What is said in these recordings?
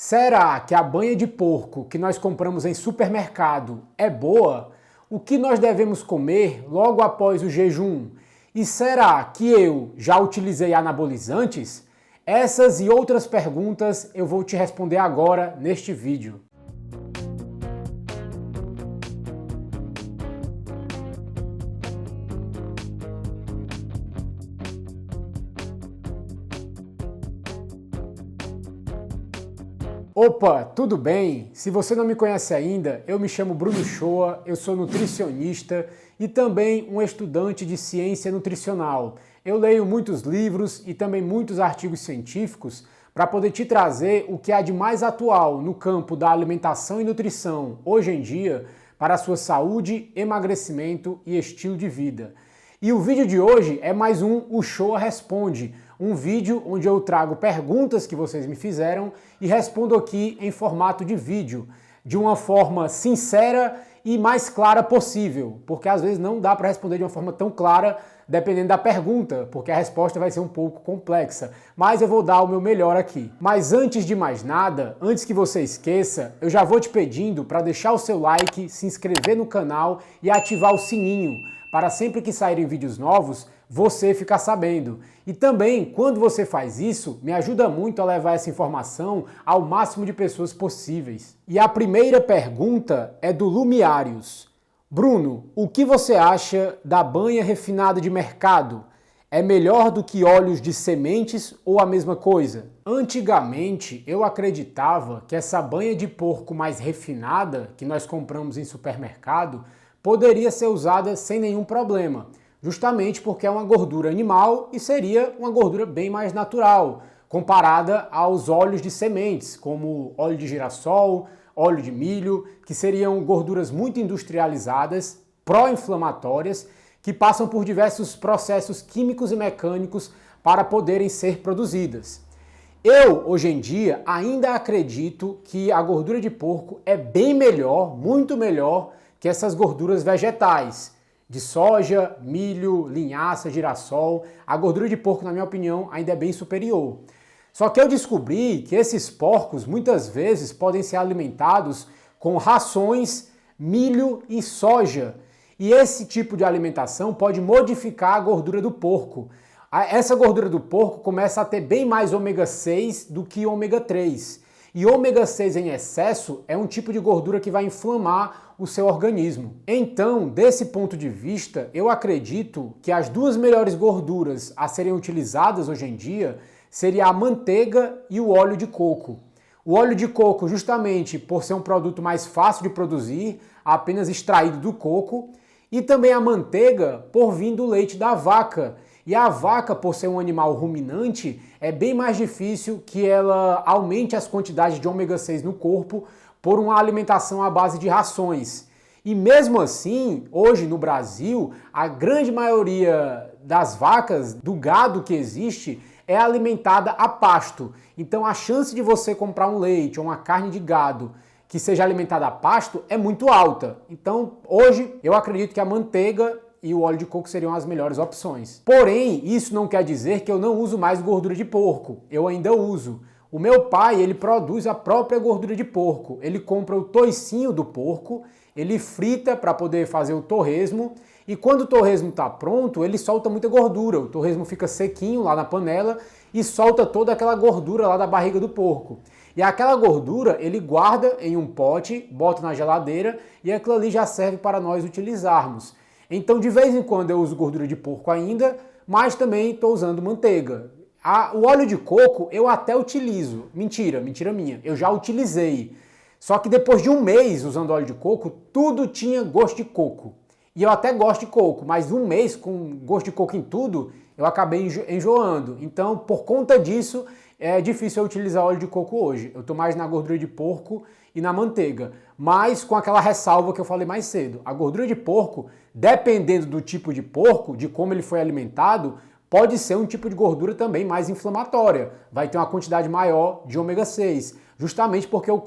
Será que a banha de porco que nós compramos em supermercado é boa? O que nós devemos comer logo após o jejum? E será que eu já utilizei anabolizantes? Essas e outras perguntas eu vou te responder agora neste vídeo. Opa, tudo bem? Se você não me conhece ainda, eu me chamo Bruno Shoa, eu sou nutricionista e também um estudante de ciência nutricional. Eu leio muitos livros e também muitos artigos científicos para poder te trazer o que há de mais atual no campo da alimentação e nutrição hoje em dia para a sua saúde, emagrecimento e estilo de vida. E o vídeo de hoje é mais um O Shoa Responde, um vídeo onde eu trago perguntas que vocês me fizeram e respondo aqui em formato de vídeo, de uma forma sincera e mais clara possível, porque às vezes não dá para responder de uma forma tão clara dependendo da pergunta, porque a resposta vai ser um pouco complexa, mas eu vou dar o meu melhor aqui. Mas antes de mais nada, antes que você esqueça, eu já vou te pedindo para deixar o seu like, se inscrever no canal e ativar o sininho, para sempre que saírem vídeos novos, você ficar sabendo. E também, quando você faz isso, me ajuda muito a levar essa informação ao máximo de pessoas possíveis. E a primeira pergunta é do Lumiários. Bruno, o que você acha da banha refinada de mercado? É melhor do que óleos de sementes ou a mesma coisa? Antigamente, eu acreditava que essa banha de porco mais refinada, que nós compramos em supermercado, poderia ser usada sem nenhum problema, justamente porque é uma gordura animal e seria uma gordura bem mais natural, comparada aos óleos de sementes, como óleo de girassol, óleo de milho, que seriam gorduras muito industrializadas, pró-inflamatórias, que passam por diversos processos químicos e mecânicos para poderem ser produzidas. Eu, hoje em dia, ainda acredito que a gordura de porco é bem melhor, muito melhor, que essas gorduras vegetais, de soja, milho, linhaça, girassol. A gordura de porco, na minha opinião, ainda é bem superior. Só que eu descobri que esses porcos, muitas vezes, podem ser alimentados com rações, milho e soja. E esse tipo de alimentação pode modificar a gordura do porco. Essa gordura do porco começa a ter bem mais ômega 6 do que ômega 3. E ômega 6 em excesso é um tipo de gordura que vai inflamar o seu organismo. Então, desse ponto de vista, eu acredito que as duas melhores gorduras a serem utilizadas hoje em dia seria a manteiga e o óleo de coco. O óleo de coco, justamente por ser um produto mais fácil de produzir, apenas extraído do coco, e também a manteiga por vir do leite da vaca. E a vaca, por ser um animal ruminante, é bem mais difícil que ela aumente as quantidades de ômega 6 no corpo por uma alimentação à base de rações. E mesmo assim, hoje no Brasil, a grande maioria das vacas, do gado que existe, é alimentada a pasto. Então a chance de você comprar um leite ou uma carne de gado que seja alimentada a pasto é muito alta. Então hoje eu acredito que a manteiga e o óleo de coco seriam as melhores opções. Porém, isso não quer dizer que eu não uso mais gordura de porco. Eu ainda uso. O meu pai, ele produz a própria gordura de porco. Ele compra o toicinho do porco, ele frita para poder fazer o torresmo, e quando o torresmo está pronto, ele solta muita gordura. O torresmo fica sequinho lá na panela e solta toda aquela gordura lá da barriga do porco. E aquela gordura ele guarda em um pote, bota na geladeira e aquilo ali já serve para nós utilizarmos. Então, de vez em quando eu uso gordura de porco ainda, mas também estou usando manteiga. O óleo de coco eu até utilizo. Mentira minha. Eu já utilizei. Só que depois de um mês usando óleo de coco, tudo tinha gosto de coco. E eu até gosto de coco, mas um mês com gosto de coco em tudo, eu acabei enjoando. Então, por conta disso, é difícil eu utilizar óleo de coco hoje. Eu estou mais na gordura de porco e na manteiga. Mas com aquela ressalva que eu falei mais cedo. A gordura de porco, dependendo do tipo de porco, de como ele foi alimentado, pode ser um tipo de gordura também mais inflamatória. Vai ter uma quantidade maior de ômega 6. Justamente porque o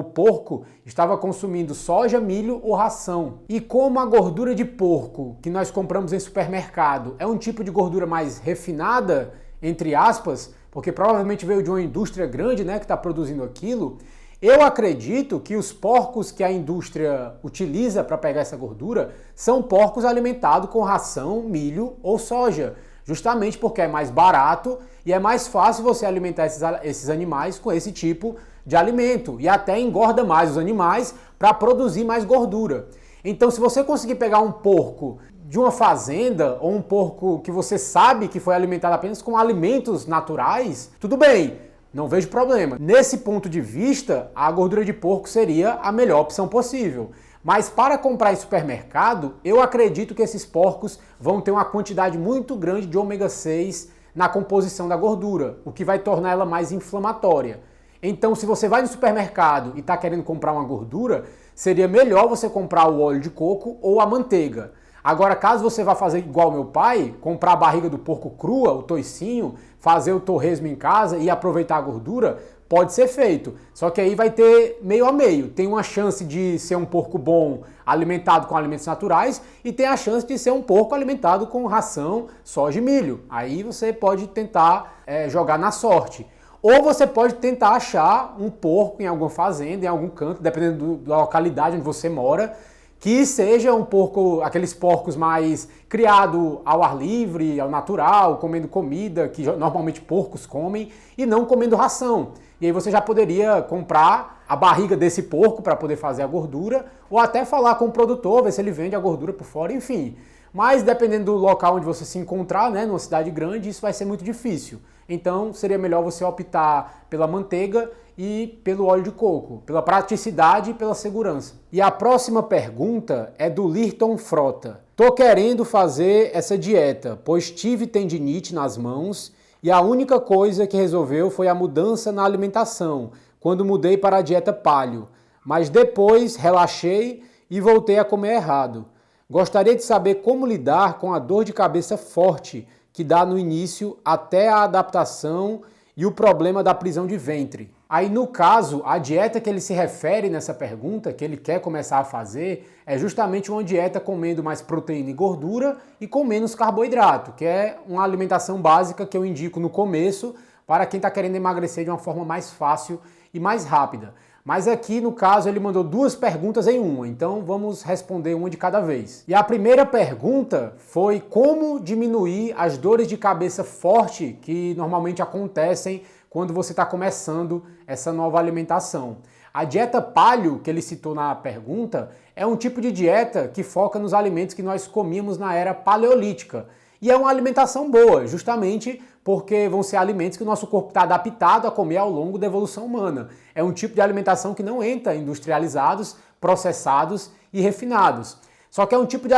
porco estava consumindo soja, milho ou ração. E como a gordura de porco que nós compramos em supermercado é um tipo de gordura mais refinada, entre aspas, porque provavelmente veio de uma indústria grande, né, que está produzindo aquilo. Eu acredito que os porcos que a indústria utiliza para pegar essa gordura são porcos alimentados com ração, milho ou soja, justamente porque é mais barato e é mais fácil você alimentar esses animais com esse tipo de alimento e até engorda mais os animais para produzir mais gordura. Então, se você conseguir pegar um porco de uma fazenda ou um porco que você sabe que foi alimentado apenas com alimentos naturais, tudo bem, não vejo problema. Nesse ponto de vista, a gordura de porco seria a melhor opção possível. Mas para comprar em supermercado, eu acredito que esses porcos vão ter uma quantidade muito grande de ômega 6 na composição da gordura, o que vai tornar ela mais inflamatória. Então, se você vai no supermercado e está querendo comprar uma gordura, seria melhor você comprar o óleo de coco ou a manteiga. Agora, caso você vá fazer igual meu pai, comprar a barriga do porco crua, o toicinho, fazer o torresmo em casa e aproveitar a gordura, pode ser feito. Só que aí vai ter meio a meio. Tem uma chance de ser um porco bom alimentado com alimentos naturais e tem a chance de ser um porco alimentado com ração, soja e milho. Aí você pode tentar jogar na sorte. Ou você pode tentar achar um porco em alguma fazenda, em algum canto, dependendo da localidade onde você mora, que seja um porco, aqueles porcos mais criados ao ar livre, ao natural, comendo comida que normalmente porcos comem e não comendo ração. E aí você já poderia comprar a barriga desse porco para poder fazer a gordura ou até falar com o produtor, ver se ele vende a gordura por fora, enfim. Mas dependendo do local onde você se encontrar, né, numa cidade grande, isso vai ser muito difícil. Então seria melhor você optar pela manteiga e pelo óleo de coco, pela praticidade e pela segurança. E a próxima pergunta é do Lirton Frota. Tô querendo fazer essa dieta, pois tive tendinite nas mãos e a única coisa que resolveu foi a mudança na alimentação, quando mudei para a dieta paleo. Mas depois relaxei e voltei a comer errado. Gostaria de saber como lidar com a dor de cabeça forte que dá no início até a adaptação e o problema da prisão de ventre. Aí, no caso, a dieta que ele se refere nessa pergunta, que ele quer começar a fazer, é justamente uma dieta comendo mais proteína e gordura e com menos carboidrato, que é uma alimentação básica que eu indico no começo para quem está querendo emagrecer de uma forma mais fácil e mais rápida. Mas aqui, no caso, ele mandou duas perguntas em uma, então vamos responder uma de cada vez. E a primeira pergunta foi como diminuir as dores de cabeça forte que normalmente acontecem quando você está começando essa nova alimentação. A dieta paleo, que ele citou na pergunta, é um tipo de dieta que foca nos alimentos que nós comíamos na era paleolítica. E é uma alimentação boa, justamente porque vão ser alimentos que o nosso corpo está adaptado a comer ao longo da evolução humana. É um tipo de alimentação que não entra industrializados, processados e refinados. Só que é um tipo de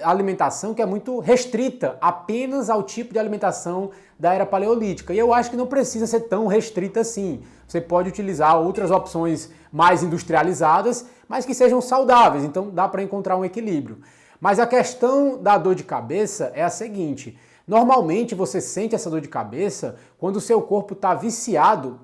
alimentação que é muito restrita apenas ao tipo de alimentação da era paleolítica. E eu acho que não precisa ser tão restrita assim. Você pode utilizar outras opções mais industrializadas, mas que sejam saudáveis. Então dá para encontrar um equilíbrio. Mas a questão da dor de cabeça é a seguinte. Normalmente você sente essa dor de cabeça quando o seu corpo está viciado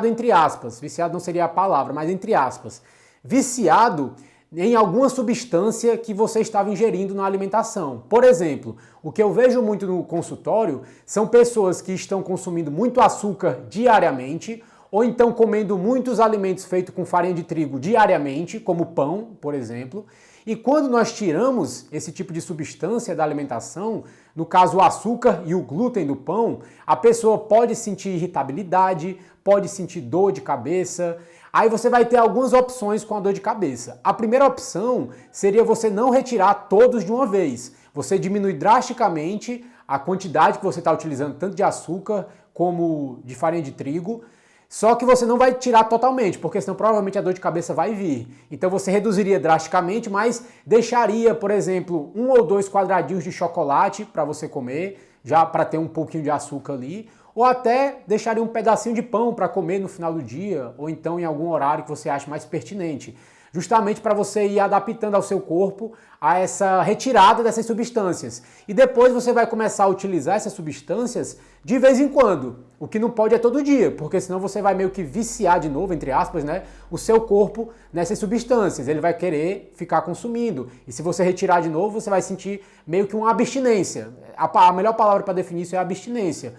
entre aspas, viciado não seria a palavra, mas entre aspas, viciado em alguma substância que você estava ingerindo na alimentação. Por exemplo, o que eu vejo muito no consultório são pessoas que estão consumindo muito açúcar diariamente ou então comendo muitos alimentos feitos com farinha de trigo diariamente, como pão, por exemplo. E quando nós tiramos esse tipo de substância da alimentação, no caso o açúcar e o glúten do pão, a pessoa pode sentir irritabilidade, pode sentir dor de cabeça. Aí você vai ter algumas opções com a dor de cabeça. A primeira opção seria você não retirar todos de uma vez. Você diminui drasticamente a quantidade que você está utilizando, tanto de açúcar como de farinha de trigo. Só que você não vai tirar totalmente, porque senão provavelmente a dor de cabeça vai vir. Então você reduziria drasticamente, mas deixaria, por exemplo, 1 ou 2 quadradinhos de chocolate para você comer, já para ter um pouquinho de açúcar ali, ou até deixaria um pedacinho de pão para comer no final do dia, ou então em algum horário que você ache mais pertinente. Justamente para você ir adaptando ao seu corpo a essa retirada dessas substâncias. E depois você vai começar a utilizar essas substâncias de vez em quando. O que não pode é todo dia, porque senão você vai meio que viciar de novo, entre aspas, né, o seu corpo nessas substâncias. Ele vai querer ficar consumindo. E se você retirar de novo, você vai sentir meio que uma abstinência. A melhor palavra para definir isso é abstinência.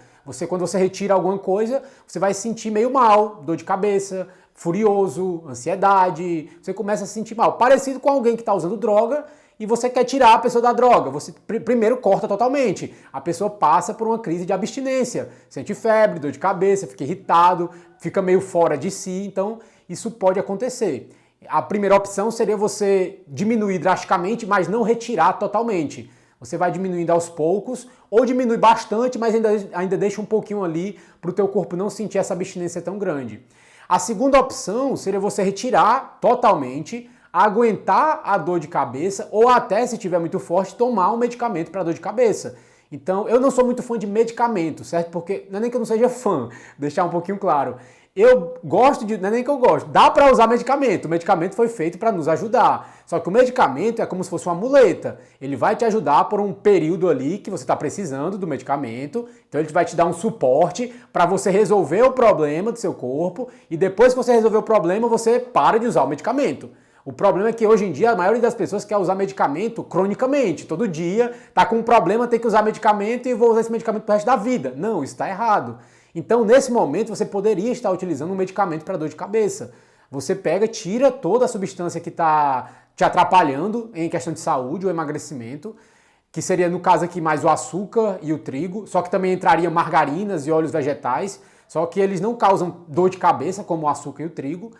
Quando você retira alguma coisa, você vai se sentir meio mal, dor de cabeça, furioso, ansiedade, você começa a se sentir mal. Parecido com alguém que está usando droga e você quer tirar a pessoa da droga. Você primeiro corta totalmente. A pessoa passa por uma crise de abstinência, sente febre, dor de cabeça, fica irritado, fica meio fora de si, então isso pode acontecer. A primeira opção seria você diminuir drasticamente, mas não retirar totalmente. Você vai diminuindo aos poucos, ou diminui bastante, mas ainda deixa um pouquinho ali para o teu corpo não sentir essa abstinência tão grande. A segunda opção seria você retirar totalmente, aguentar a dor de cabeça, ou até, se estiver muito forte, tomar um medicamento para dor de cabeça. Então, eu não sou muito fã de medicamento, certo? Porque não é nem que eu não seja fã, deixar um pouquinho claro. Eu gosto de, não é nem que eu gosto, dá para usar medicamento, o medicamento foi feito para nos ajudar, só que o medicamento é como se fosse uma muleta, ele vai te ajudar por um período ali que você está precisando do medicamento, então ele vai te dar um suporte para você resolver o problema do seu corpo e depois que você resolver o problema, você para de usar o medicamento. O problema é que hoje em dia a maioria das pessoas quer usar medicamento cronicamente, todo dia, tá com um problema, tem que usar medicamento e vou usar esse medicamento pro resto da vida. Não, isso está errado. Então, nesse momento, você poderia estar utilizando um medicamento para dor de cabeça. Você pega, tira toda a substância que está te atrapalhando em questão de saúde ou emagrecimento, que seria, no caso aqui, mais o açúcar e o trigo, só que também entraria margarinas e óleos vegetais, só que eles não causam dor de cabeça, como o açúcar e o trigo,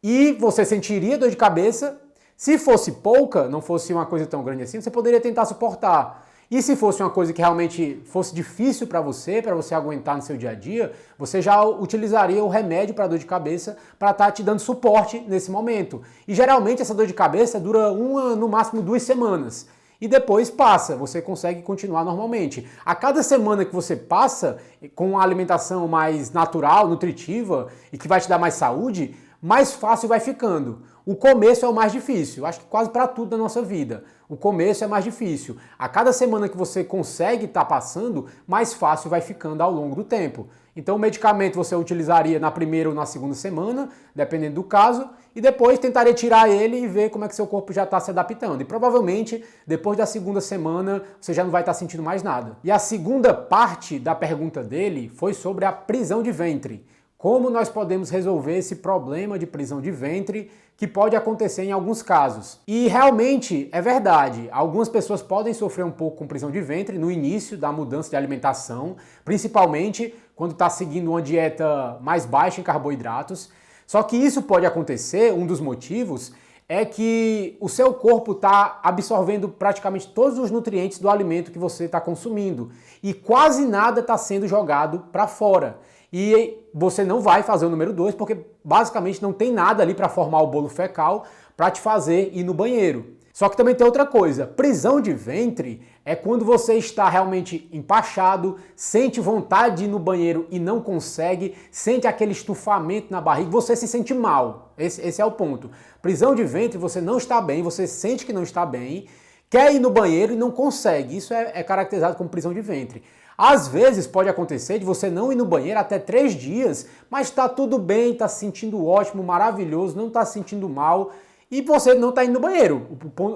e você sentiria dor de cabeça. Se fosse pouca, não fosse uma coisa tão grande assim, você poderia tentar suportar. E se fosse uma coisa que realmente fosse difícil para você aguentar no seu dia a dia, você já utilizaria o remédio para dor de cabeça para estar te dando suporte nesse momento. E geralmente essa dor de cabeça dura no máximo 2 semanas. E depois passa, você consegue continuar normalmente. A cada semana que você passa com uma alimentação mais natural, nutritiva e que vai te dar mais saúde, mais fácil vai ficando. O começo é o mais difícil, acho que quase para tudo na nossa vida. O começo é mais difícil. A cada semana que você consegue estar passando, mais fácil vai ficando ao longo do tempo. Então o medicamento você utilizaria na primeira ou na segunda semana, dependendo do caso, e depois tentaria tirar ele e ver como é que seu corpo já está se adaptando. E provavelmente, depois da segunda semana, você já não vai estar sentindo mais nada. E a segunda parte da pergunta dele foi sobre a prisão de ventre. Como nós podemos resolver esse problema de prisão de ventre que pode acontecer em alguns casos? E realmente é verdade, algumas pessoas podem sofrer um pouco com prisão de ventre no início da mudança de alimentação, principalmente quando está seguindo uma dieta mais baixa em carboidratos. Só que isso pode acontecer, um dos motivos é que o seu corpo está absorvendo praticamente todos os nutrientes do alimento que você está consumindo e quase nada está sendo jogado para fora. E você não vai fazer o número 2 porque basicamente não tem nada ali para formar o bolo fecal para te fazer ir no banheiro. Só que também tem outra coisa, prisão de ventre é quando você está realmente empachado, sente vontade de ir no banheiro e não consegue, sente aquele estufamento na barriga, você se sente mal. Esse é o ponto. Prisão de ventre, você não está bem, você sente que não está bem, quer ir no banheiro e não consegue. Isso é caracterizado como prisão de ventre. Às vezes pode acontecer de você não ir no banheiro até 3 dias, mas está tudo bem, está se sentindo ótimo, maravilhoso, não está se sentindo mal e você não está indo no banheiro.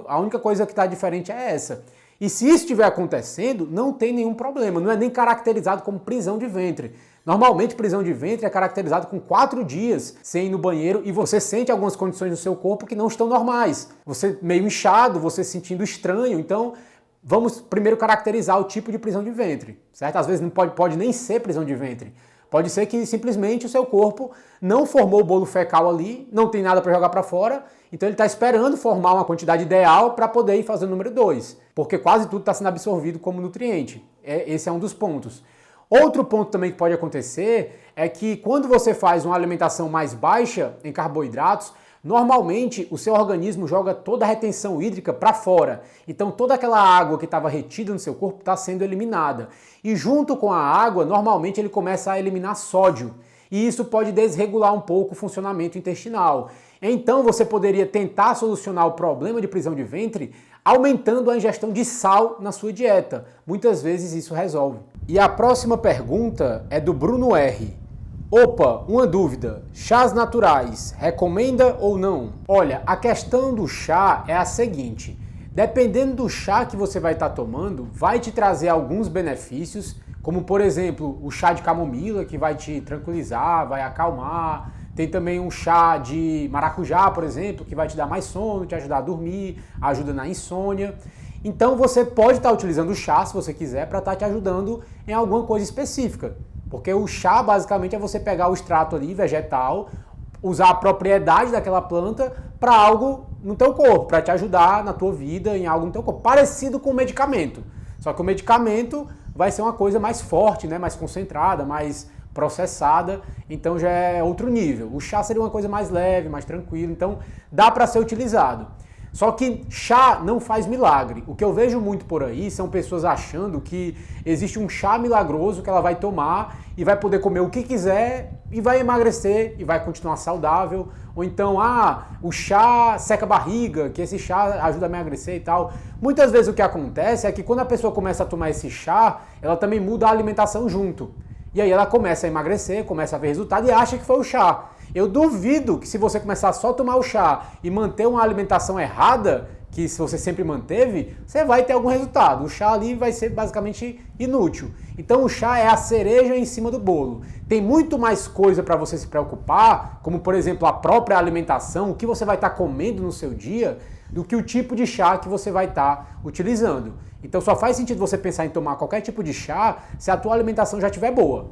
A única coisa que está diferente é essa. E se isso estiver acontecendo, não tem nenhum problema, não é nem caracterizado como prisão de ventre. Normalmente prisão de ventre é caracterizado com 4 dias sem ir no banheiro e você sente algumas condições no seu corpo que não estão normais. Você meio inchado, você se sentindo estranho, então vamos primeiro caracterizar o tipo de prisão de ventre, certo? Às vezes não pode nem ser prisão de ventre. Pode ser que simplesmente o seu corpo não formou o bolo fecal ali, não tem nada para jogar para fora, então ele está esperando formar uma quantidade ideal para poder ir fazer o número 2, porque quase tudo está sendo absorvido como nutriente. Esse é um dos pontos. Outro ponto também que pode acontecer é que quando você faz uma alimentação mais baixa em carboidratos, normalmente o seu organismo joga toda a retenção hídrica para fora. Então toda aquela água que estava retida no seu corpo está sendo eliminada. E junto com a água, normalmente ele começa a eliminar sódio. E isso pode desregular um pouco o funcionamento intestinal. Então você poderia tentar solucionar o problema de prisão de ventre aumentando a ingestão de sal na sua dieta. Muitas vezes isso resolve. E a próxima pergunta é do Bruno R. Opa, uma dúvida. Chás naturais, recomenda ou não? Olha, a questão do chá é a seguinte. Dependendo do chá que você vai estar tomando, vai te trazer alguns benefícios, como por exemplo o chá de camomila, que vai te tranquilizar, vai acalmar. Tem também um chá de maracujá, por exemplo, que vai te dar mais sono, te ajudar a dormir, ajuda na insônia. Então você pode estar utilizando o chá, se você quiser, para estar te ajudando em alguma coisa específica. Porque o chá basicamente é você pegar o extrato ali vegetal, usar a propriedade daquela planta para algo no teu corpo, para te ajudar na tua vida, em algo no teu corpo. Parecido com o medicamento. Só que o medicamento vai ser uma coisa mais forte, né? Mais concentrada, mais processada, então já é outro nível. O chá seria uma coisa mais leve, mais tranquila, então dá para ser utilizado. Só que chá não faz milagre. O que eu vejo muito por aí são pessoas achando que existe um chá milagroso que ela vai tomar e vai poder comer o que quiser e vai emagrecer e vai continuar saudável. Ou então, o chá seca a barriga, que esse chá ajuda a emagrecer e tal. Muitas vezes o que acontece é que quando a pessoa começa a tomar esse chá, ela também muda a alimentação junto. E aí ela começa a emagrecer, começa a ver resultado e acha que foi o chá. Eu duvido que se você começar só a tomar o chá e manter uma alimentação errada, que se você sempre manteve, você vai ter algum resultado. O chá ali vai ser basicamente inútil. Então o chá é a cereja em cima do bolo. Tem muito mais coisa para você se preocupar, como por exemplo a própria alimentação, o que você vai estar comendo no seu dia, do que o tipo de chá que você vai estar utilizando. Então só faz sentido você pensar em tomar qualquer tipo de chá se a tua alimentação já estiver boa.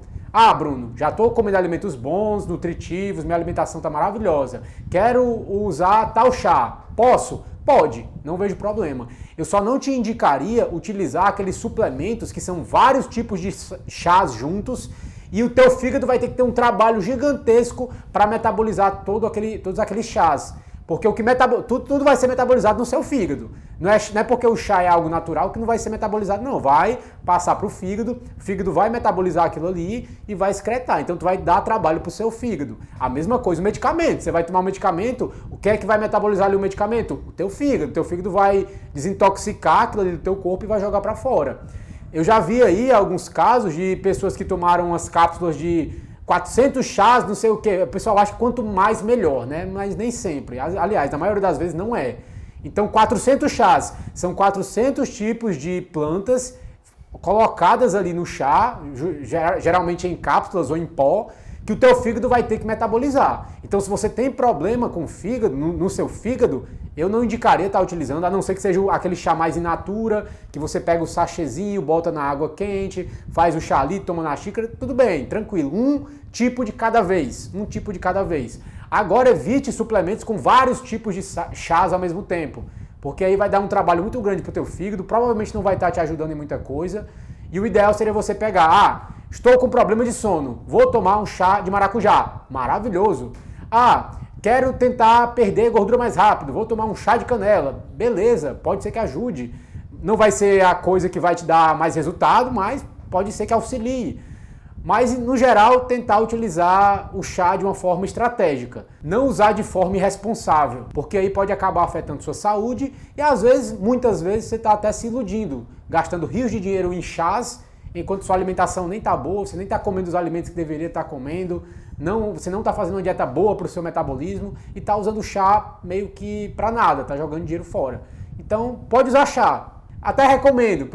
Bruno, já estou comendo alimentos bons, nutritivos, minha alimentação está maravilhosa. Quero usar tal chá. Posso? Pode, não vejo problema. Eu só não te indicaria utilizar aqueles suplementos que são vários tipos de chás juntos e o teu fígado vai ter que ter um trabalho gigantesco para metabolizar todos aqueles chás. Porque tudo vai ser metabolizado no seu fígado. Não é porque o chá é algo natural que não vai ser metabolizado, não. Vai passar para o fígado vai metabolizar aquilo ali e vai excretar. Então tu vai dar trabalho para o seu fígado. A mesma coisa o medicamento. Você vai tomar um medicamento, o que é que vai metabolizar ali o medicamento? O teu fígado. O teu fígado vai desintoxicar aquilo ali do teu corpo e vai jogar para fora. Eu já vi aí alguns casos de pessoas que tomaram umas cápsulas de 400 chás, não sei o que. O pessoal acha que quanto mais melhor, né? Mas nem sempre. Aliás, na maioria das vezes não é. Então 400 chás são 400 tipos de plantas colocadas ali no chá, geralmente em cápsulas ou em pó, que o teu fígado vai ter que metabolizar. Então se você tem problema com o fígado, no seu fígado, eu não indicaria estar utilizando, a não ser que seja aquele chá mais in natura, que você pega o sachêzinho, bota na água quente, faz o chá ali, toma na xícara, tudo bem, tranquilo. Um tipo de cada vez. Agora evite suplementos com vários tipos de chás ao mesmo tempo, porque aí vai dar um trabalho muito grande para o teu fígado, provavelmente não vai estar te ajudando em muita coisa, e o ideal seria você pegar, estou com problema de sono, vou tomar um chá de maracujá, maravilhoso. Quero tentar perder gordura mais rápido, vou tomar um chá de canela. Beleza, pode ser que ajude. Não vai ser a coisa que vai te dar mais resultado, mas pode ser que auxilie. Mas, no geral, tentar utilizar o chá de uma forma estratégica. Não usar de forma irresponsável, porque aí pode acabar afetando sua saúde e, às vezes, muitas vezes, você está até se iludindo, gastando rios de dinheiro em chás, enquanto sua alimentação nem está boa, você nem está comendo os alimentos que deveria estar comendo, você não está fazendo uma dieta boa para o seu metabolismo e está usando chá meio que para nada, está jogando dinheiro fora. Então, pode usar chá. Até recomendo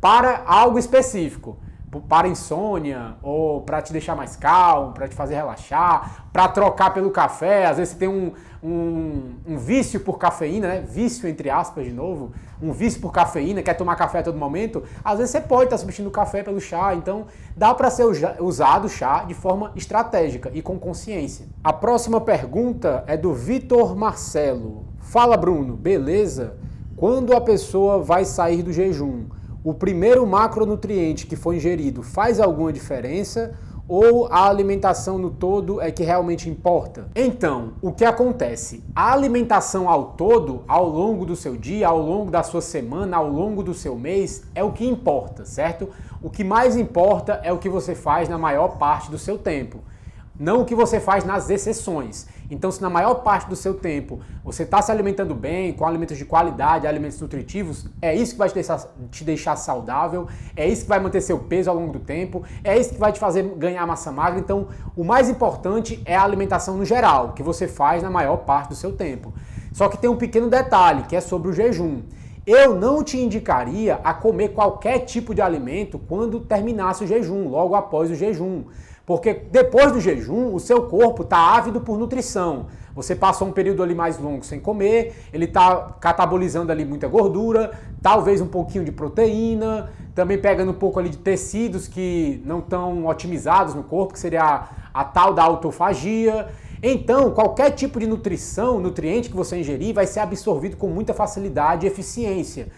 para algo específico. Para insônia, ou para te deixar mais calmo, para te fazer relaxar, para trocar pelo café. Às vezes você tem um vício por cafeína, né? Vício entre aspas de novo, um vício por cafeína, quer tomar café a todo momento. Às vezes você pode estar substituindo o café pelo chá, então dá para ser usado o chá de forma estratégica e com consciência. A próxima pergunta é do Vitor Marcelo. Fala Bruno, beleza? Quando a pessoa vai sair do jejum, o primeiro macronutriente que foi ingerido faz alguma diferença ou a alimentação no todo é que realmente importa? Então, o que acontece? A alimentação ao todo, ao longo do seu dia, ao longo da sua semana, ao longo do seu mês, é o que importa, certo? O que mais importa é o que você faz na maior parte do seu tempo. Não o que você faz nas exceções. Então, se na maior parte do seu tempo você está se alimentando bem, com alimentos de qualidade, alimentos nutritivos, é isso que vai te deixar saudável, é isso que vai manter seu peso ao longo do tempo, é isso que vai te fazer ganhar massa magra. Então, o mais importante é a alimentação no geral, que você faz na maior parte do seu tempo. Só que tem um pequeno detalhe, que é sobre o jejum. eu não te indicaria a comer qualquer tipo de alimento quando terminasse o jejum, logo após o jejum. Porque depois do jejum, o seu corpo está ávido por nutrição. Você passou um período ali mais longo sem comer, ele está catabolizando ali muita gordura, talvez um pouquinho de proteína, também pegando um pouco ali de tecidos que não estão otimizados no corpo, que seria a tal da autofagia. Então, qualquer tipo de nutrição, nutriente que você ingerir, vai ser absorvido com muita facilidade e eficiência.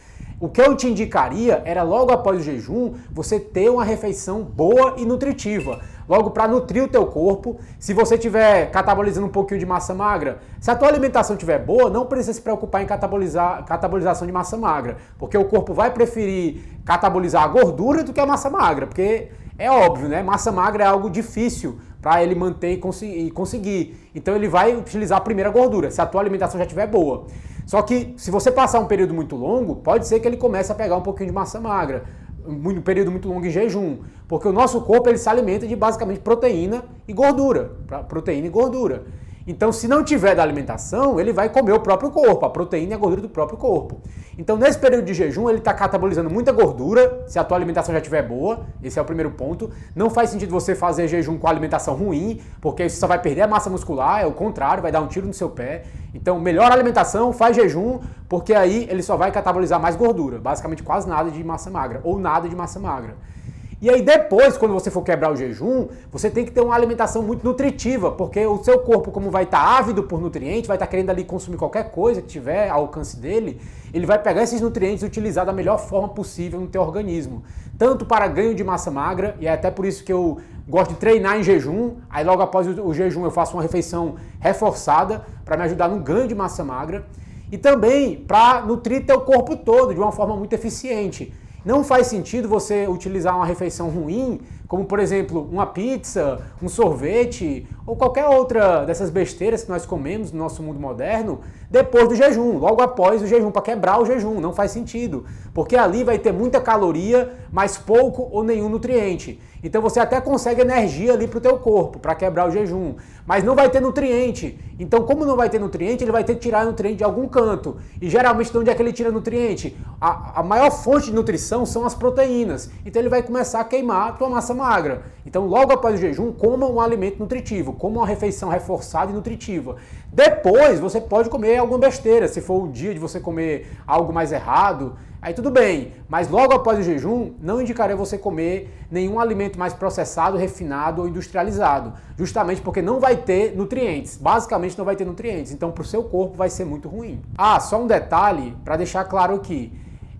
O que eu te indicaria era logo após o jejum, você ter uma refeição boa e nutritiva. Logo para nutrir o teu corpo. Se você estiver catabolizando um pouquinho de massa magra, se a tua alimentação estiver boa, não precisa se preocupar em catabolização de massa magra, porque o corpo vai preferir catabolizar a gordura do que a massa magra, porque é óbvio, né? Massa magra é algo difícil para ele manter e conseguir. Então ele vai utilizar primeiro a gordura, se a tua alimentação já estiver boa. Só que se você passar um período muito longo, pode ser que ele comece a pegar um pouquinho de massa magra, um período muito longo em jejum, porque o nosso corpo ele se alimenta de basicamente proteína e gordura, Então, se não tiver da alimentação, ele vai comer o próprio corpo, a proteína e a gordura do próprio corpo. Então, nesse período de jejum, ele está catabolizando muita gordura, se a tua alimentação já estiver boa, esse é o primeiro ponto. Não faz sentido você fazer jejum com alimentação ruim, porque você só vai perder a massa muscular, é o contrário, vai dar um tiro no seu pé. Então, melhora a alimentação, faz jejum, porque aí ele só vai catabolizar mais gordura, basicamente quase nada de massa magra, ou nada de massa magra. E aí depois, quando você for quebrar o jejum, você tem que ter uma alimentação muito nutritiva, porque o seu corpo, como vai estar ávido por nutrientes, vai estar querendo ali consumir qualquer coisa que tiver ao alcance dele, ele vai pegar esses nutrientes e utilizar da melhor forma possível no teu organismo. Tanto para ganho de massa magra, e é até por isso que eu gosto de treinar em jejum, aí logo após o jejum eu faço uma refeição reforçada para me ajudar no ganho de massa magra, e também para nutrir teu corpo todo de uma forma muito eficiente. Não faz sentido você utilizar uma refeição ruim, como por exemplo uma pizza, um sorvete ou qualquer outra dessas besteiras que nós comemos no nosso mundo moderno, depois do jejum, logo após o jejum, para quebrar o jejum. Não faz sentido, porque ali vai ter muita caloria, mas pouco ou nenhum nutriente. Então você até consegue energia ali para o teu corpo, para quebrar o jejum, mas não vai ter nutriente. Então como não vai ter nutriente, ele vai ter que tirar nutriente de algum canto. E geralmente de onde é que ele tira nutriente? A maior fonte de nutrição são as proteínas. Então ele vai começar a queimar a tua massa magra. Então logo após o jejum, coma um alimento nutritivo, coma uma refeição reforçada e nutritiva. Depois você pode comer alguma besteira, se for o dia de você comer algo mais errado, aí tudo bem, mas logo após o jejum, não indicaria você comer nenhum alimento mais processado, refinado ou industrializado, justamente porque não vai ter nutrientes, basicamente não vai ter nutrientes, então para o seu corpo vai ser muito ruim. Ah, só um detalhe para deixar claro aqui,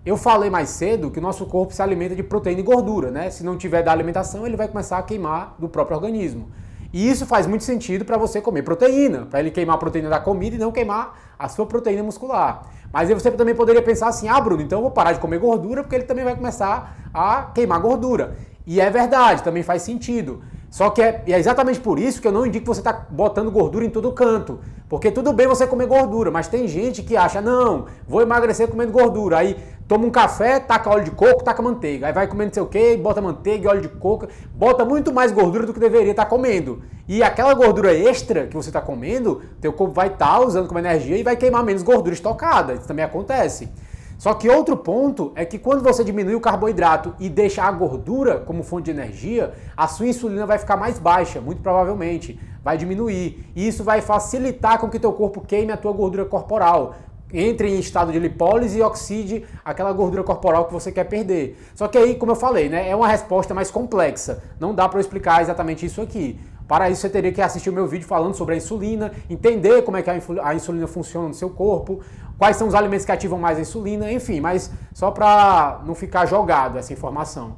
eu falei mais cedo que o nosso corpo se alimenta de proteína e gordura, né? Se não tiver da alimentação, ele vai começar a queimar do próprio organismo. E isso faz muito sentido para você comer proteína, para ele queimar a proteína da comida e não queimar a sua proteína muscular. Mas aí você também poderia pensar assim, Bruno, então eu vou parar de comer gordura porque ele também vai começar a queimar gordura. E é verdade, também faz sentido. Só que é exatamente por isso que eu não indico que você está botando gordura em todo canto. Porque tudo bem você comer gordura, mas tem gente que acha, não, vou emagrecer comendo gordura. Aí toma um café, taca óleo de coco, taca manteiga. Aí vai comendo não sei o quê, bota manteiga e óleo de coco, bota muito mais gordura do que deveria estar comendo. E aquela gordura extra que você está comendo, teu corpo vai estar usando como energia e vai queimar menos gordura estocada. Isso também acontece. Só que outro ponto é que quando você diminui o carboidrato e deixa a gordura como fonte de energia, a sua insulina vai ficar mais baixa, muito provavelmente, vai diminuir. E isso vai facilitar com que teu corpo queime a tua gordura corporal, entre em estado de lipólise e oxide aquela gordura corporal que você quer perder. Só que aí, como eu falei, né, é uma resposta mais complexa. Não dá para eu explicar exatamente isso aqui. Para isso você teria que assistir o meu vídeo falando sobre a insulina, entender como é que a insulina funciona no seu corpo, quais são os alimentos que ativam mais a insulina, enfim, mas só para não ficar jogado essa informação.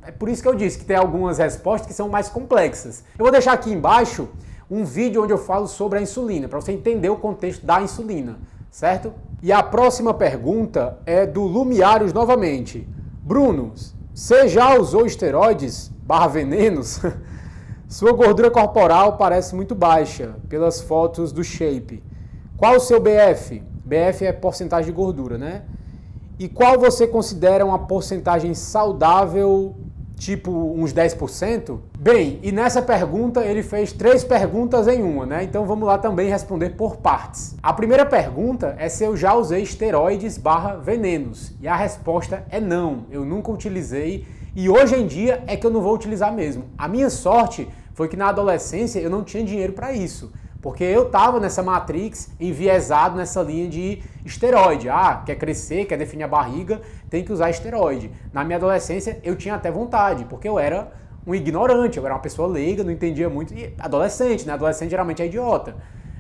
É por isso que eu disse que tem algumas respostas que são mais complexas. Eu vou deixar aqui embaixo um vídeo onde eu falo sobre a insulina, para você entender o contexto da insulina, certo? E a próxima pergunta é do Lumiários novamente. Bruno, você já usou esteroides /venenos? Sua gordura corporal parece muito baixa pelas fotos do shape. Qual o seu BF? BF é porcentagem de gordura, né? E qual você considera uma porcentagem saudável tipo uns 10%? Bem, e nessa pergunta ele fez 3 perguntas em uma, né? Então vamos lá também responder por partes. A primeira pergunta é se eu já usei esteroides/venenos. E a resposta é não, eu nunca utilizei e hoje em dia é que eu não vou utilizar mesmo. A minha sorte foi que na adolescência eu não tinha dinheiro para isso. Porque eu estava nessa matrix, enviesado nessa linha de esteroide. Ah, quer crescer, quer definir a barriga, tem que usar esteroide. Na minha adolescência eu tinha até vontade, porque eu era um ignorante, eu era uma pessoa leiga, não entendia muito. E adolescente, né? Adolescente geralmente é idiota.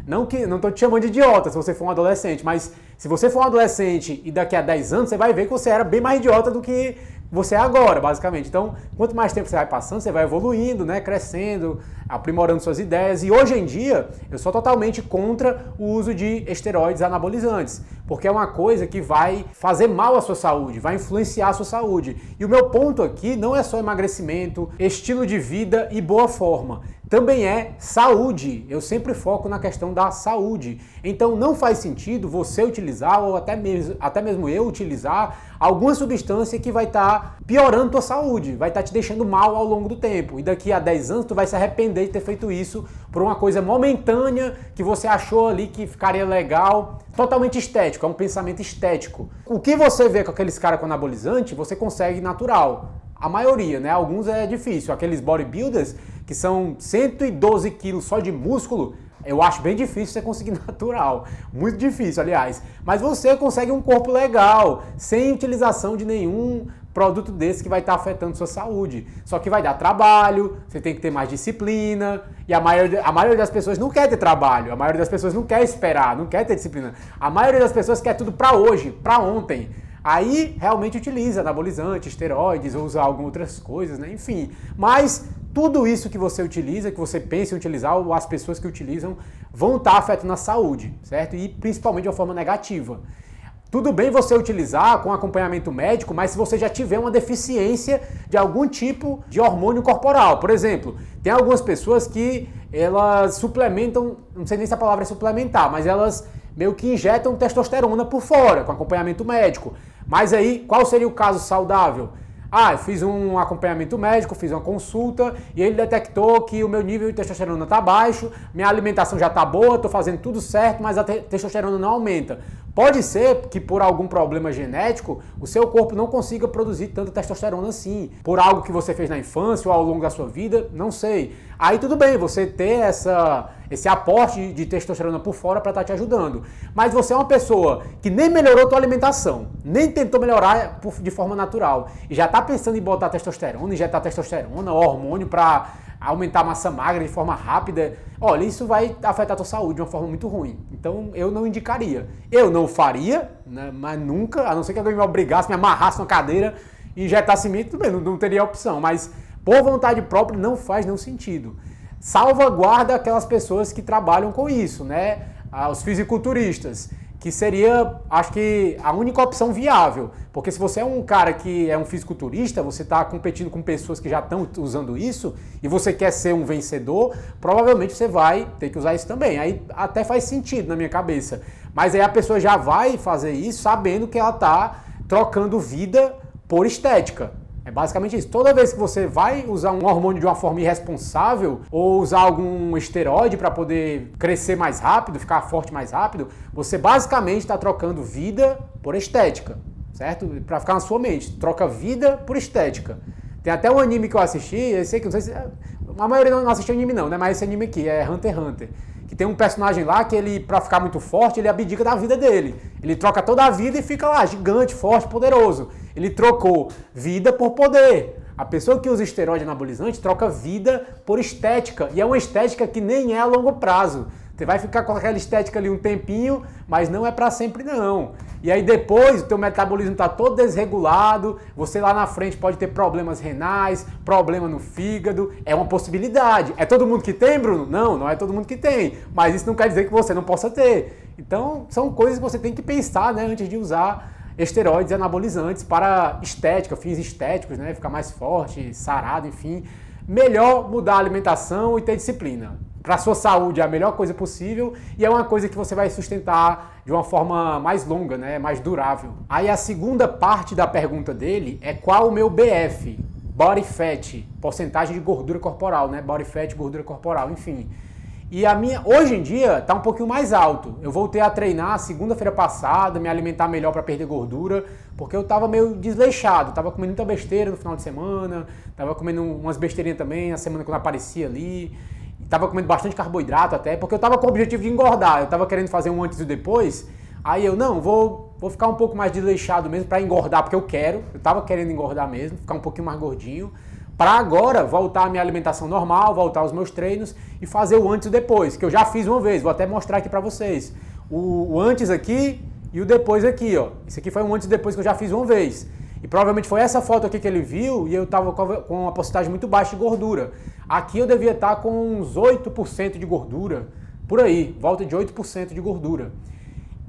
Não estou te chamando de idiota se você for um adolescente, mas se você for um adolescente e daqui a 10 anos, você vai ver que você era bem mais idiota do que você é agora, basicamente. Então, quanto mais tempo você vai passando, você vai evoluindo, né, crescendo, aprimorando suas ideias. E hoje em dia, eu sou totalmente contra o uso de esteroides anabolizantes, porque é uma coisa que vai fazer mal à sua saúde, vai influenciar a sua saúde. E o meu ponto aqui não é só emagrecimento, estilo de vida e boa forma. Também é saúde. Eu sempre foco na questão da saúde. Então não faz sentido você utilizar, ou até mesmo eu utilizar, alguma substância que vai estar piorando a tua saúde, vai estar te deixando mal ao longo do tempo. E daqui a 10 anos tu vai se arrepender de ter feito isso por uma coisa momentânea que você achou ali que ficaria legal. Totalmente estético, é um pensamento estético. O que você vê com aqueles caras com anabolizante, você consegue natural. A maioria, né? Alguns é difícil. Aqueles bodybuilders que são 112 quilos só de músculo, eu acho bem difícil você conseguir natural. Muito difícil, aliás. Mas você consegue um corpo legal, sem utilização de nenhum produto desse que vai estar afetando sua saúde. Só que vai dar trabalho, você tem que ter mais disciplina, e a maioria das pessoas não quer ter trabalho, a maioria das pessoas não quer esperar, não quer ter disciplina. A maioria das pessoas quer tudo para hoje, para ontem. Aí realmente utiliza anabolizante, esteroides, ou usa algumas outras coisas, né? Enfim. Mas tudo isso que você utiliza, que você pensa em utilizar, ou as pessoas que utilizam, vão estar afetando a saúde, certo? E principalmente de uma forma negativa. Tudo bem você utilizar com acompanhamento médico, mas se você já tiver uma deficiência de algum tipo de hormônio corporal. Por exemplo, tem algumas pessoas que elas suplementam, não sei nem se a palavra é suplementar, mas elas meio que injetam testosterona por fora, com acompanhamento médico. Mas aí, qual seria o caso saudável? Ah, eu fiz um acompanhamento médico, fiz uma consulta e ele detectou que o meu nível de testosterona está baixo, minha alimentação já está boa, estou fazendo tudo certo, mas a testosterona não aumenta. Pode ser que por algum problema genético o seu corpo não consiga produzir tanta testosterona assim, por algo que você fez na infância ou ao longo da sua vida, não sei. Aí tudo bem, você ter esse aporte de testosterona por fora para estar te ajudando. Mas você é uma pessoa que nem melhorou a tua alimentação, nem tentou melhorar de forma natural, e já está pensando em botar testosterona, injetar testosterona, hormônio para aumentar a massa magra de forma rápida, olha, isso vai afetar a tua saúde de uma forma muito ruim. Então eu não indicaria. Eu não faria, né, mas nunca, a não ser que alguém me obrigasse, me amarrasse na cadeira e injetasse mim, tudo bem, não teria opção, mas por vontade própria não faz nenhum sentido. Salvaguarda aquelas pessoas que trabalham com isso, né? Os fisiculturistas, que seria, acho que, a única opção viável. Porque se você é um cara que é um fisiculturista, você está competindo com pessoas que já estão usando isso, e você quer ser um vencedor, provavelmente você vai ter que usar isso também. Aí até faz sentido na minha cabeça. Mas aí a pessoa já vai fazer isso sabendo que ela está trocando vida por estética. É basicamente isso. Toda vez que você vai usar um hormônio de uma forma irresponsável ou usar algum esteroide para poder crescer mais rápido, ficar forte mais rápido, você basicamente está trocando vida por estética, certo? Para ficar na sua mente. Troca vida por estética. Tem até um anime que eu assisti, esse aqui, não sei se... A maioria não assistiu anime não, né? Mas esse anime aqui é Hunter x Hunter. Que tem um personagem lá que ele, pra ficar muito forte, ele abdica da vida dele. Ele troca toda a vida e fica lá, gigante, forte, poderoso. Ele trocou vida por poder. A pessoa que usa esteroide anabolizante troca vida por estética. E é uma estética que nem é a longo prazo. Você vai ficar com aquela estética ali um tempinho, mas não é para sempre não. E aí depois o teu metabolismo está todo desregulado, você lá na frente pode ter problemas renais, problema no fígado, é uma possibilidade. É todo mundo que tem, Bruno? Não, não é todo mundo que tem, mas isso não quer dizer que você não possa ter. Então são coisas que você tem que pensar, né, antes de usar esteroides anabolizantes para estética, fins estéticos, né, ficar mais forte, sarado, enfim. Melhor mudar a alimentação e ter disciplina. Para a sua saúde é a melhor coisa possível e é uma coisa que você vai sustentar de uma forma mais longa, né, mais durável. Aí a segunda parte da pergunta dele é qual o meu BF? body fat, porcentagem de gordura corporal, né? Body fat, gordura corporal, enfim. E a minha, hoje em dia, tá um pouquinho mais alto. Eu voltei a treinar segunda-feira passada, me alimentar melhor para perder gordura, porque eu tava meio desleixado, tava comendo muita besteira no final de semana, tava comendo umas besteirinhas também na semana quando aparecia ali, tava comendo bastante carboidrato até, porque eu tava com o objetivo de engordar, eu tava querendo fazer um antes e depois, aí eu, não, vou ficar um pouco mais desleixado mesmo para engordar, porque eu tava querendo engordar mesmo, ficar um pouquinho mais gordinho, para agora voltar à minha alimentação normal, voltar aos meus treinos e fazer o antes e o depois, que eu já fiz uma vez, vou até mostrar aqui para vocês. O antes aqui e o depois aqui, ó. Isso aqui foi um antes e depois que eu já fiz uma vez. E provavelmente foi essa foto aqui que ele viu e eu tava com uma porcentagem muito baixa de gordura. Aqui eu devia estar com uns 8% de gordura, por aí, volta de 8% de gordura.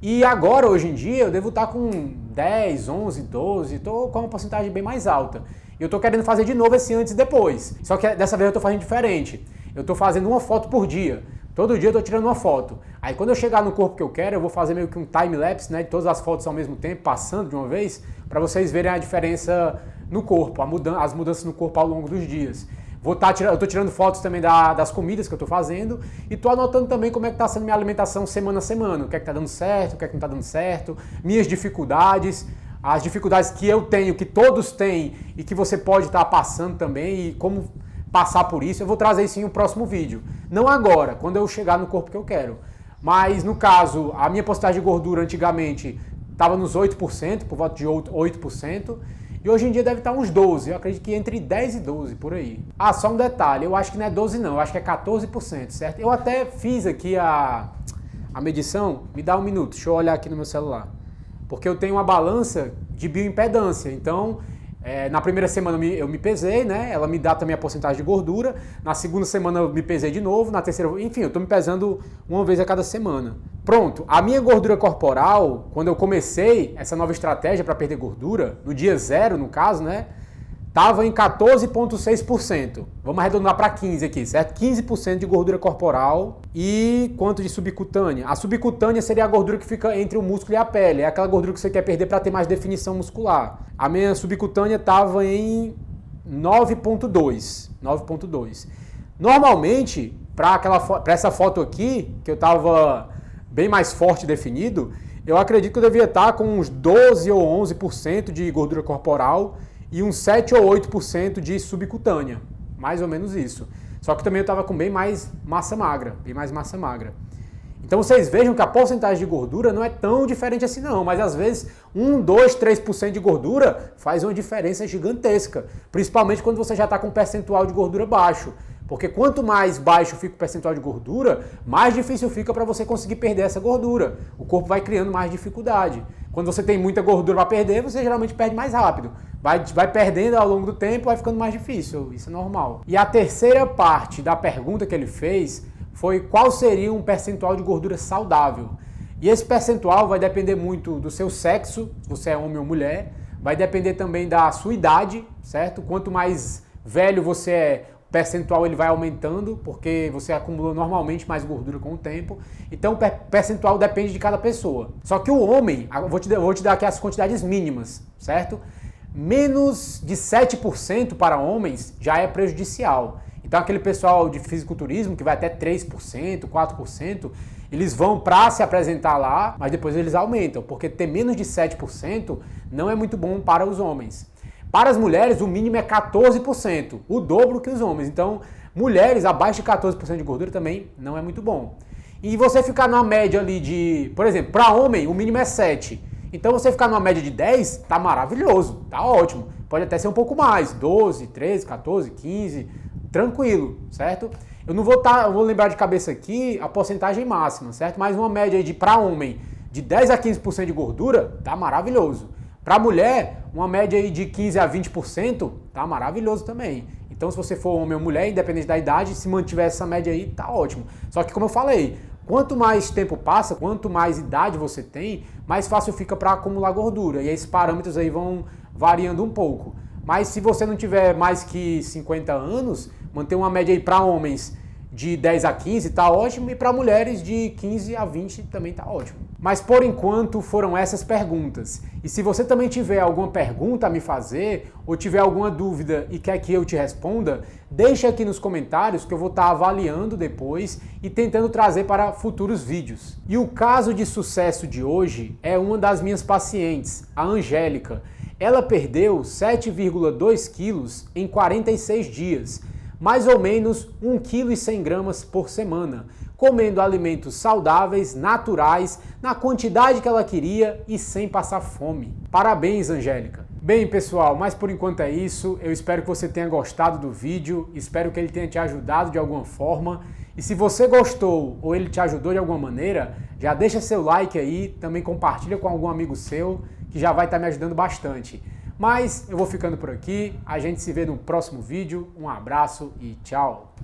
E agora, hoje em dia, eu devo estar com 10, 11, 12, tô com uma porcentagem bem mais alta. E eu tô querendo fazer de novo esse antes e depois. Só que dessa vez eu tô fazendo diferente. Eu tô fazendo uma foto por dia. Todo dia eu tô tirando uma foto. Aí quando eu chegar no corpo que eu quero, eu vou fazer meio que um time-lapse, né, de todas as fotos ao mesmo tempo, passando de uma vez, para vocês verem a diferença no corpo, as mudanças no corpo ao longo dos dias. Eu tô tirando fotos também das comidas que eu tô fazendo e tô anotando também como é que tá sendo minha alimentação semana a semana. O que é que tá dando certo, o que é que não tá dando certo, minhas dificuldades, as dificuldades que eu tenho, que todos têm e que você pode estar passando também e como passar por isso. Eu vou trazer isso em um próximo vídeo. Não agora, quando eu chegar no corpo que eu quero. Mas no caso, a minha porcentagem de gordura antigamente estava nos 8%, por volta de 8%. E hoje em dia deve estar uns 12%, eu acredito que entre 10 e 12, por aí. Ah, só um detalhe, eu acho que não é 12 não, eu acho que é 14%, certo? Eu até fiz aqui a medição, me dá um minuto, deixa eu olhar aqui no meu celular. Porque eu tenho uma balança de bioimpedância, então na primeira semana eu me pesei, né? Ela me dá também a porcentagem de gordura. Na segunda semana eu me pesei de novo, na terceira, enfim, eu tô me pesando uma vez a cada semana. Pronto, a minha gordura corporal, quando eu comecei essa nova estratégia para perder gordura, no dia 0, no caso, né? Tava em 14,6%. Vamos arredondar para 15 aqui, certo? 15% de gordura corporal. E quanto de subcutânea? A subcutânea seria a gordura que fica entre o músculo e a pele. É aquela gordura que você quer perder para ter mais definição muscular. A minha subcutânea tava em 9,2. 9,2. Normalmente, para essa foto aqui, que eu tava bem mais forte definido, eu acredito que eu devia estar com uns 12 ou 11% de gordura corporal e uns 7 ou 8% de subcutânea, mais ou menos isso. Só que também eu estava com bem mais massa magra, Então vocês vejam que a porcentagem de gordura não é tão diferente assim não, mas às vezes 1, 2, 3% de gordura faz uma diferença gigantesca, principalmente quando você já está com um percentual de gordura baixo. Porque quanto mais baixo fica o percentual de gordura, mais difícil fica para você conseguir perder essa gordura. O corpo vai criando mais dificuldade. Quando você tem muita gordura para perder, você geralmente perde mais rápido. Vai perdendo ao longo do tempo, vai ficando mais difícil. Isso é normal. E a terceira parte da pergunta que ele fez foi qual seria um percentual de gordura saudável. E esse percentual vai depender muito do seu sexo, se você é homem ou mulher. Vai depender também da sua idade, certo? Quanto mais velho você é, percentual ele vai aumentando, porque você acumula normalmente mais gordura com o tempo. Então o percentual depende de cada pessoa. Só que o homem, vou te dar aqui as quantidades mínimas, certo? Menos de 7% para homens já é prejudicial. Então aquele pessoal de fisiculturismo que vai até 3%, 4%, eles vão para se apresentar lá, mas depois eles aumentam, porque ter menos de 7% não é muito bom para os homens. Para as mulheres, o mínimo é 14%, o dobro que os homens. Então, mulheres abaixo de 14% de gordura também não é muito bom. E você ficar na média ali de, por exemplo, para homem, o mínimo é 7. Então, você ficar numa média de 10, tá maravilhoso, tá ótimo. Pode até ser um pouco mais, 12, 13, 14, 15, tranquilo, certo? Eu não vou lembrar de cabeça aqui a porcentagem máxima, certo? Mas uma média aí de, para homem, de 10 a 15% de gordura, tá maravilhoso. Para mulher, uma média aí de 15 a 20%, tá maravilhoso também. Então, se você for homem ou mulher, independente da idade, se mantiver essa média aí, tá ótimo. Só que, como eu falei, quanto mais tempo passa, quanto mais idade você tem, mais fácil fica para acumular gordura. E esses parâmetros aí vão variando um pouco. Mas se você não tiver mais que 50 anos, manter uma média aí para homens de 10 a 15 tá ótimo e para mulheres de 15 a 20 também tá ótimo. Mas por enquanto foram essas perguntas. E se você também tiver alguma pergunta a me fazer, ou tiver alguma dúvida e quer que eu te responda, deixa aqui nos comentários que eu vou estar avaliando depois e tentando trazer para futuros vídeos. E o caso de sucesso de hoje é uma das minhas pacientes, a Angélica. Ela perdeu 7,2 quilos em 46 dias, mais ou menos 1,1 kg por semana, comendo alimentos saudáveis, naturais, na quantidade que ela queria e sem passar fome. Parabéns, Angélica! Bem, pessoal, mas por enquanto é isso. Eu espero que você tenha gostado do vídeo, espero que ele tenha te ajudado de alguma forma. E se você gostou ou ele te ajudou de alguma maneira, já deixa seu like aí, também compartilha com algum amigo seu, que já vai estar me ajudando bastante. Mas eu vou ficando por aqui, a gente se vê no próximo vídeo, um abraço e tchau!